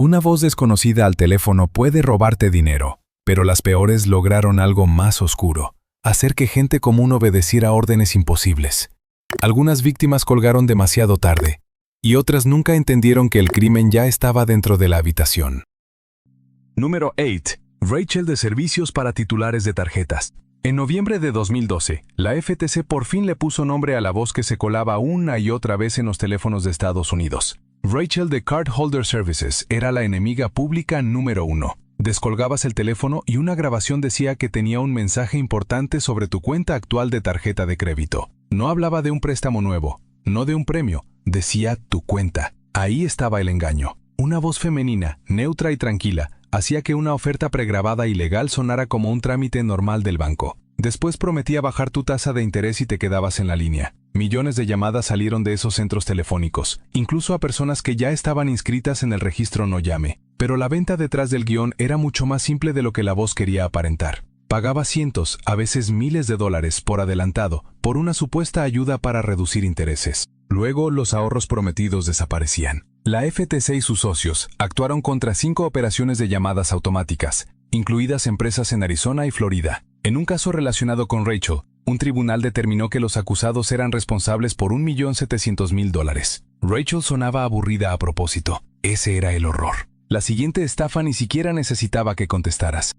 Una voz desconocida al teléfono puede robarte dinero, pero las peores lograron algo más oscuro: hacer que gente común obedeciera órdenes imposibles. Algunas víctimas colgaron demasiado tarde, y otras nunca entendieron que el crimen ya estaba dentro de la habitación. Número 8. Rachel de servicios para titulares de tarjetas. En noviembre de 2012, la FTC por fin le puso nombre a la voz que se colaba una y otra vez en los teléfonos de Estados Unidos. Rachel de Cardholder Services era la enemiga pública número 1. Descolgabas el teléfono y una grabación decía que tenía un mensaje importante sobre tu cuenta actual de tarjeta de crédito. No hablaba de un préstamo nuevo, no de un premio, decía tu cuenta. Ahí estaba el engaño. Una voz femenina, neutra y tranquila, hacía que una oferta pregrabada ilegal sonara como un trámite normal del banco. Después prometía bajar tu tasa de interés y te quedabas en la línea. Millones de llamadas salieron de esos centros telefónicos, incluso a personas que ya estaban inscritas en el registro No Llame. Pero la venta detrás del guión era mucho más simple de lo que la voz quería aparentar. Pagaba cientos, a veces miles de dólares por adelantado, por una supuesta ayuda para reducir intereses. Luego, los ahorros prometidos desaparecían. La FTC y sus socios actuaron contra 5 operaciones de llamadas automáticas, incluidas empresas en Arizona y Florida. En un caso relacionado con Rachel, un tribunal determinó que los acusados eran responsables por $1.700.000. Rachel sonaba aburrida a propósito. Ese era el horror. La siguiente estafa ni siquiera necesitaba que contestaras.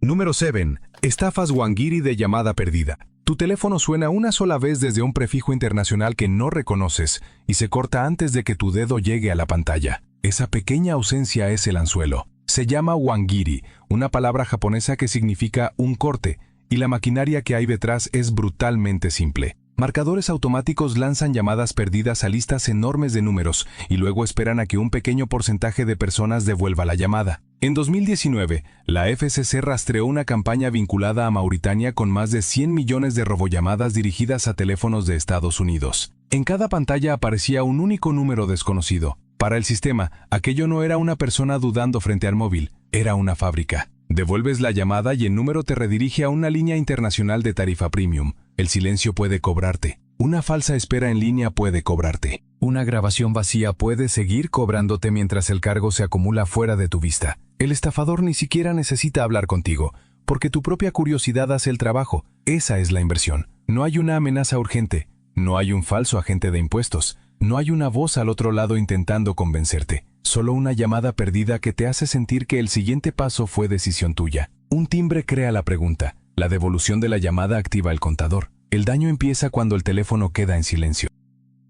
Número 7. Estafas Wangiri de llamada perdida. Tu teléfono suena una sola vez desde un prefijo internacional que no reconoces y se corta antes de que tu dedo llegue a la pantalla. Esa pequeña ausencia es el anzuelo. Se llama Wangiri, una palabra japonesa que significa un corte, y la maquinaria que hay detrás es brutalmente simple. Marcadores automáticos lanzan llamadas perdidas a listas enormes de números y luego esperan a que un pequeño porcentaje de personas devuelva la llamada. En 2019, la FCC rastreó una campaña vinculada a Mauritania con más de 100 millones de robollamadas dirigidas a teléfonos de Estados Unidos. En cada pantalla aparecía un único número desconocido. Para el sistema, aquello no era una persona dudando frente al móvil, era una fábrica. Devuelves la llamada y el número te redirige a una línea internacional de tarifa premium. El silencio puede cobrarte. Una falsa espera en línea puede cobrarte. Una grabación vacía puede seguir cobrándote mientras el cargo se acumula fuera de tu vista. El estafador ni siquiera necesita hablar contigo, porque tu propia curiosidad hace el trabajo. Esa es la inversión. No hay una amenaza urgente. No hay un falso agente de impuestos. No hay una voz al otro lado intentando convencerte. Solo una llamada perdida que te hace sentir que el siguiente paso fue decisión tuya. Un timbre crea la pregunta. La devolución de la llamada activa el contador. El daño empieza cuando el teléfono queda en silencio.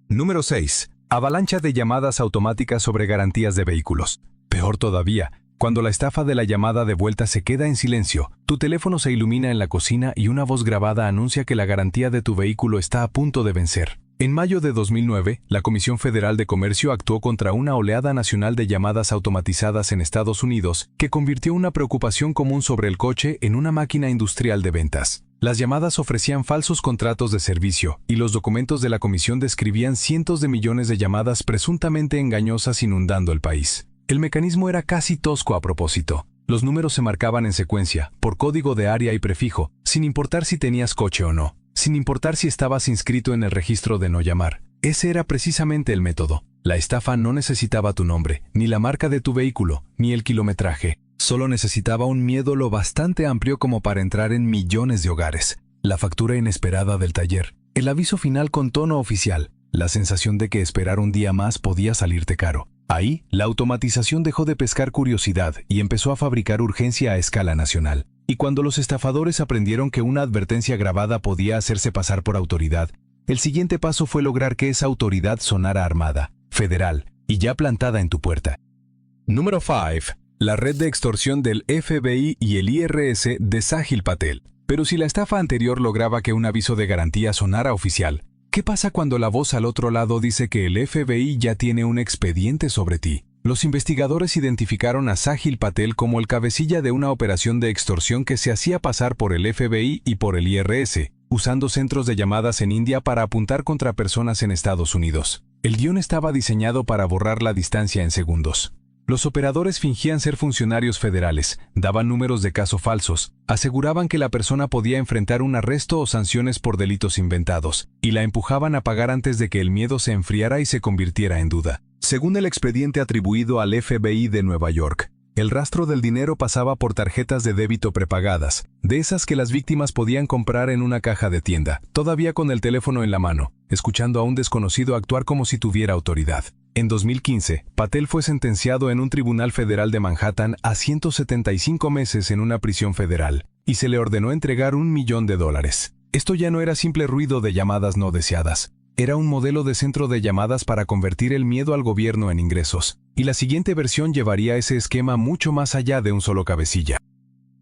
Número 6. Avalancha de llamadas automáticas sobre garantías de vehículos. Peor todavía, cuando la estafa de la llamada de vuelta se queda en silencio, tu teléfono se ilumina en la cocina y una voz grabada anuncia que la garantía de tu vehículo está a punto de vencer. En mayo de 2009, la Comisión Federal de Comercio actuó contra una oleada nacional de llamadas automatizadas en Estados Unidos que convirtió una preocupación común sobre el coche en una máquina industrial de ventas. Las llamadas ofrecían falsos contratos de servicio y los documentos de la comisión describían cientos de millones de llamadas presuntamente engañosas inundando el país. El mecanismo era casi tosco a propósito. Los números se marcaban en secuencia, por código de área y prefijo, sin importar si tenías coche o no. Sin importar si estabas inscrito en el registro de no llamar. Ese era precisamente el método. La estafa no necesitaba tu nombre, ni la marca de tu vehículo, ni el kilometraje. Solo necesitaba un miedo lo bastante amplio como para entrar en millones de hogares. La factura inesperada del taller. El aviso final con tono oficial. La sensación de que esperar un día más podía salirte caro. Ahí, la automatización dejó de pescar curiosidad y empezó a fabricar urgencia a escala nacional. Y cuando los estafadores aprendieron que una advertencia grabada podía hacerse pasar por autoridad, el siguiente paso fue lograr que esa autoridad sonara armada, federal y ya plantada en tu puerta. Número 5. La red de extorsión del FBI y el IRS de Sahil Patel. Pero si la estafa anterior lograba que un aviso de garantía sonara oficial, ¿qué pasa cuando la voz al otro lado dice que el FBI ya tiene un expediente sobre ti? Los investigadores identificaron a Sahil Patel como el cabecilla de una operación de extorsión que se hacía pasar por el FBI y por el IRS, usando centros de llamadas en India para apuntar contra personas en Estados Unidos. El guión estaba diseñado para borrar la distancia en segundos. Los operadores fingían ser funcionarios federales, daban números de caso falsos, aseguraban que la persona podía enfrentar un arresto o sanciones por delitos inventados, y la empujaban a pagar antes de que el miedo se enfriara y se convirtiera en duda. Según el expediente atribuido al FBI de Nueva York, el rastro del dinero pasaba por tarjetas de débito prepagadas, de esas que las víctimas podían comprar en una caja de tienda, todavía con el teléfono en la mano, escuchando a un desconocido actuar como si tuviera autoridad. En 2015, Patel fue sentenciado en un tribunal federal de Manhattan a 175 meses en una prisión federal, y se le ordenó entregar $1 millón. Esto ya no era simple ruido de llamadas no deseadas. Era un modelo de centro de llamadas para convertir el miedo al gobierno en ingresos, y la siguiente versión llevaría ese esquema mucho más allá de un solo cabecilla.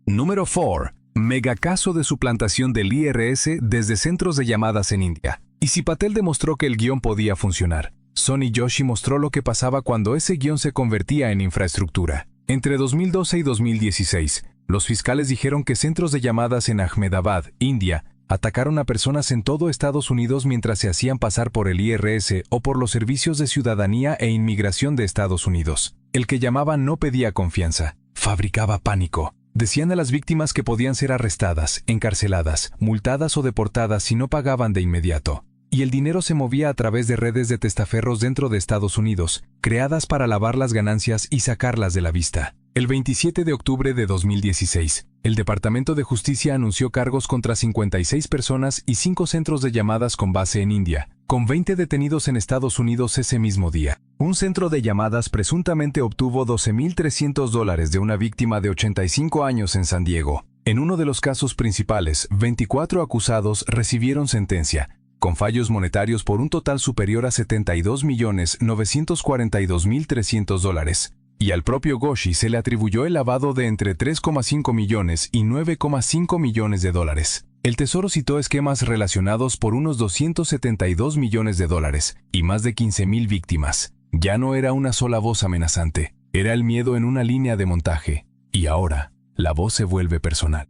Número 4. Megacaso de suplantación del IRS desde centros de llamadas en India. Y si Patel demostró que el guión podía funcionar, Sonny Joshi mostró lo que pasaba cuando ese guión se convertía en infraestructura. Entre 2012 y 2016, los fiscales dijeron que centros de llamadas en Ahmedabad, India, atacaron a personas en todo Estados Unidos mientras se hacían pasar por el IRS o por los servicios de ciudadanía e inmigración de Estados Unidos. El que llamaba no pedía confianza, fabricaba pánico. Decían a las víctimas que podían ser arrestadas, encarceladas, multadas o deportadas si no pagaban de inmediato. Y el dinero se movía a través de redes de testaferros dentro de Estados Unidos, creadas para lavar las ganancias y sacarlas de la vista. El 27 de octubre de 2016, el Departamento de Justicia anunció cargos contra 56 personas y 5 centros de llamadas con base en India, con 20 detenidos en Estados Unidos ese mismo día. Un centro de llamadas presuntamente obtuvo $12,300 de una víctima de 85 años en San Diego. En uno de los casos principales, 24 acusados recibieron sentencia, con fallos monetarios por un total superior a $72,942,300. Y al propio Joshi se le atribuyó el lavado de entre 3,5 millones y 9,5 millones de dólares. El Tesoro citó esquemas relacionados por unos $272 millones y más de 15,000 víctimas. Ya no era una sola voz amenazante, era el miedo en una línea de montaje. Y ahora, la voz se vuelve personal.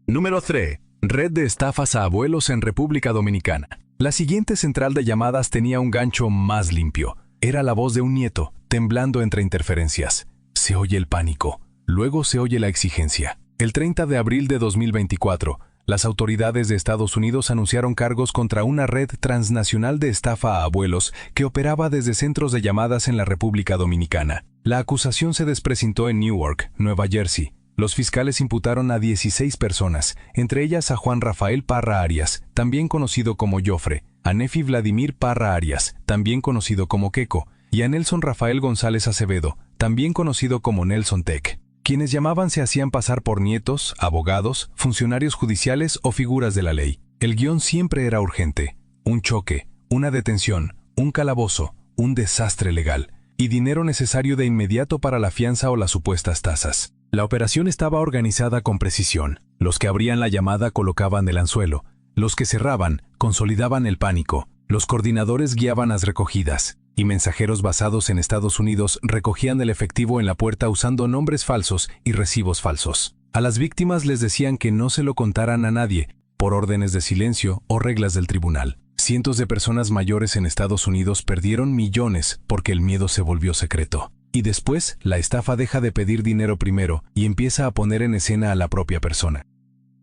Número 3. Red de estafas a abuelos en República Dominicana. La siguiente central de llamadas tenía un gancho más limpio. Era la voz de un nieto, temblando entre interferencias. Se oye el pánico, luego se oye la exigencia. El 30 de abril de 2024, las autoridades de Estados Unidos anunciaron cargos contra una red transnacional de estafa a abuelos que operaba desde centros de llamadas en la República Dominicana. La acusación se desprecintó en Newark, Nueva Jersey. Los fiscales imputaron a 16 personas, entre ellas a Juan Rafael Parra Arias, también conocido como Jofre, a Nefi Vladimir Parra Arias, también conocido como Keco, y a Nelson Rafael González Acevedo, también conocido como Nelson Tech. Quienes llamaban se hacían pasar por nietos, abogados, funcionarios judiciales o figuras de la ley. El guión siempre era urgente: un choque, una detención, un calabozo, un desastre legal, y dinero necesario de inmediato para la fianza o las supuestas tasas. La operación estaba organizada con precisión. Los que abrían la llamada colocaban el anzuelo. Los que cerraban consolidaban el pánico. Los coordinadores guiaban las recogidas. Y mensajeros basados en Estados Unidos recogían el efectivo en la puerta usando nombres falsos y recibos falsos. A las víctimas les decían que no se lo contaran a nadie, por órdenes de silencio o reglas del tribunal. Cientos de personas mayores en Estados Unidos perdieron millones porque el miedo se volvió secreto. Y después, la estafa deja de pedir dinero primero y empieza a poner en escena a la propia persona.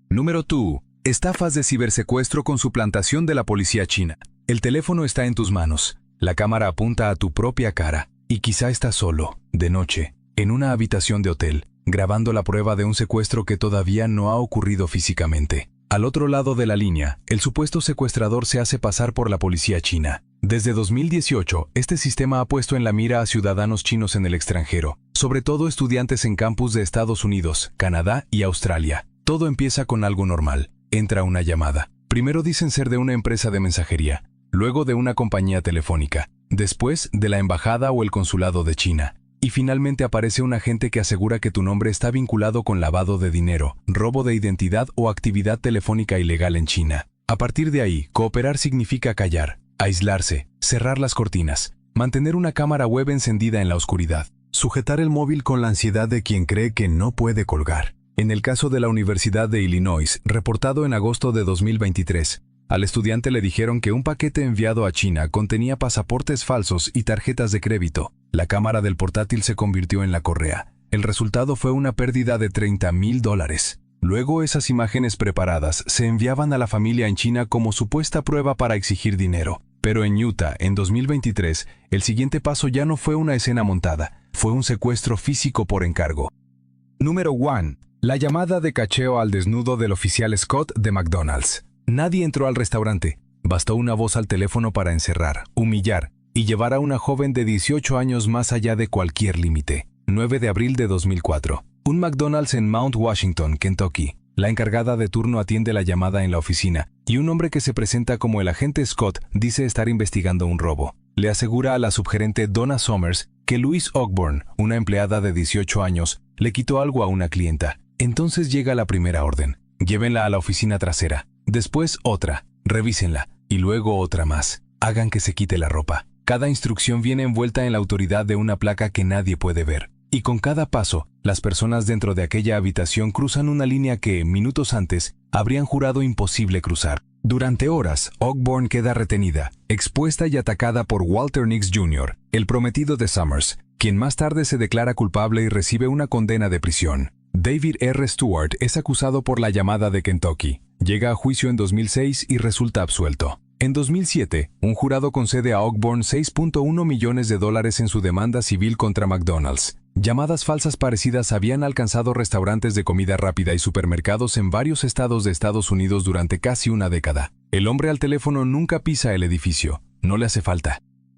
Número 2. Estafas de cibersecuestro con suplantación de la policía china. El teléfono está en tus manos. La cámara apunta a tu propia cara. Y quizá estás solo, de noche, en una habitación de hotel, grabando la prueba de un secuestro que todavía no ha ocurrido físicamente. Al otro lado de la línea, el supuesto secuestrador se hace pasar por la policía china. Desde 2018, este sistema ha puesto en la mira a ciudadanos chinos en el extranjero, sobre todo estudiantes en campus de Estados Unidos, Canadá y Australia. Todo empieza con algo normal. Entra una llamada. Primero dicen ser de una empresa de mensajería, luego de una compañía telefónica, después de la embajada o el consulado de China. Y finalmente aparece un agente que asegura que tu nombre está vinculado con lavado de dinero, robo de identidad o actividad telefónica ilegal en China. A partir de ahí, cooperar significa callar, aislarse, cerrar las cortinas, mantener una cámara web encendida en la oscuridad, sujetar el móvil con la ansiedad de quien cree que no puede colgar. En el caso de la Universidad de Illinois, reportado en agosto de 2023, al estudiante le dijeron que un paquete enviado a China contenía pasaportes falsos y tarjetas de crédito. La cámara del portátil se convirtió en la correa. El resultado fue una pérdida de $30,000. Luego esas imágenes preparadas se enviaban a la familia en China como supuesta prueba para exigir dinero. Pero en Utah, en 2023, el siguiente paso ya no fue una escena montada, fue un secuestro físico por encargo. Número 1. La llamada de cacheo al desnudo del oficial Scott de McDonald's. Nadie entró al restaurante. Bastó una voz al teléfono para encerrar, humillar y llevar a una joven de 18 años más allá de cualquier límite. 9 de abril de 2004. Un McDonald's en Mount Washington, Kentucky. La encargada de turno atiende la llamada en la oficina y un hombre que se presenta como el agente Scott dice estar investigando un robo. Le asegura a la subgerente Donna Summers que Louise Ogburn, una empleada de 18 años, le quitó algo a una clienta. Entonces llega la primera orden. Llévenla a la oficina trasera. Después otra. Revísenla. Y luego otra más. Hagan que se quite la ropa. Cada instrucción viene envuelta en la autoridad de una placa que nadie puede ver. Y con cada paso, las personas dentro de aquella habitación cruzan una línea que, minutos antes, habrían jurado imposible cruzar. Durante horas, Ogburn queda retenida, expuesta y atacada por Walter Nix Jr., el prometido de Summers, quien más tarde se declara culpable y recibe una condena de prisión. David R. Stewart es acusado por la llamada de Kentucky. Llega a juicio en 2006 y resulta absuelto. En 2007, un jurado concede a Ogburn $6.1 millones en su demanda civil contra McDonald's. Llamadas falsas parecidas habían alcanzado restaurantes de comida rápida y supermercados en varios estados de Estados Unidos durante casi una década. El hombre al teléfono nunca pisa el edificio. No le hace falta.